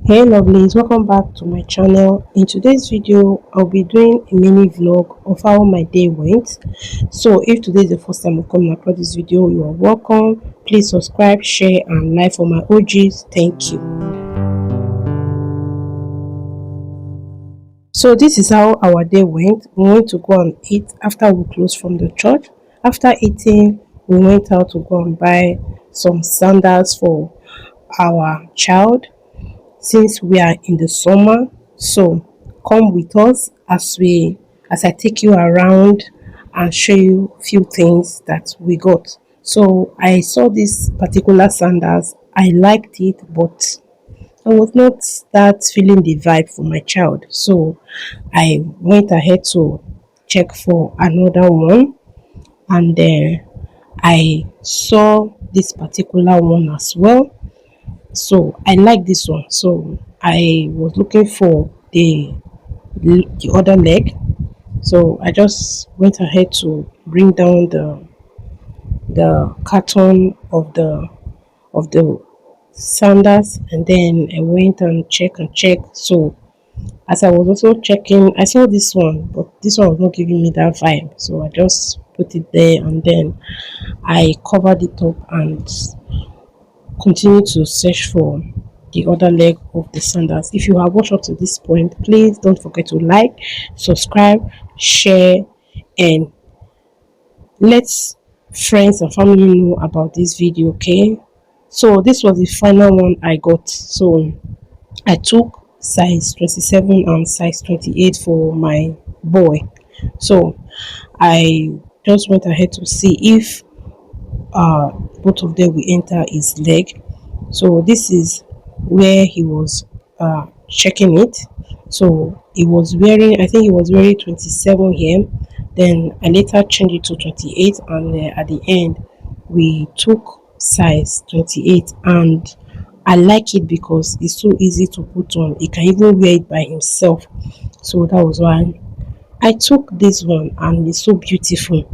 Hey lovelies, welcome back to my channel. In today's video I'll be doing a mini vlog of how my day went. So if today is the first time I'm coming across this video, you are welcome. Please subscribe, share and like for my OGs. Thank you. So this is how our day went. We went to go and eat after we closed from the church. After eating, we went out to go and buy some sandals for our child since we are in the summer. So come with us as I take you around and show you few things that we got. So I saw this particular sandals. I liked it, but I was not that feeling the vibe for my child. So I went ahead to check for another one, and I saw this particular one as well. So I like this one. So I was looking for the other leg. So I just went ahead to bring down the carton of the sandals, and then I went and check. So as I was also checking, I saw this one, but this one was not giving me that vibe. So I just put it there, and then I covered it up and continue to search for the other leg of the sandals. If you have watched up to this point, please don't forget to like, subscribe, share, and let friends and family know about this video. Okay, so this was the final one I got. So I took size 27 and size 28 for my boy. So I just went ahead to see if both of them will enter his leg. So this is where he was checking it. So he was wearing, I think he was wearing 27 here. Then I later changed it to 28, and at the end we took size 28, and I like it because it's so easy to put on. He can even wear it by himself. So that was why I took this one, and it's so beautiful.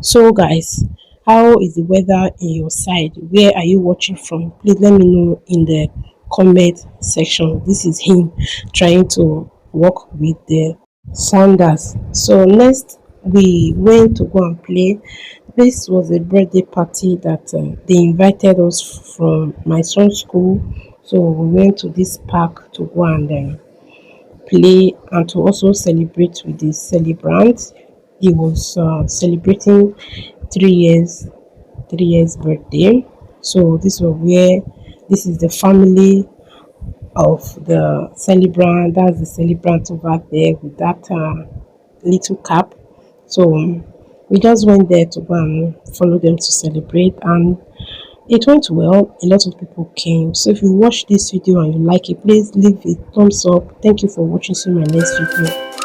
So guys, how is the weather in your side? Where are you watching from? Please let me know in the comment section. This is him trying to work with the sandals. So next we went to go and play. This was a birthday party that they invited us from my son's school. So we went to this park to go and play and to also celebrate with the celebrant. He was celebrating 3 years 3 years birthday. So this is the family of the celebrant. That's the celebrant over there with that little cap. So we just went there to go and follow them to celebrate, and it went well. A lot of people came. So if you watch this video and you like it, please leave a thumbs up. Thank you for watching. See you in my next video.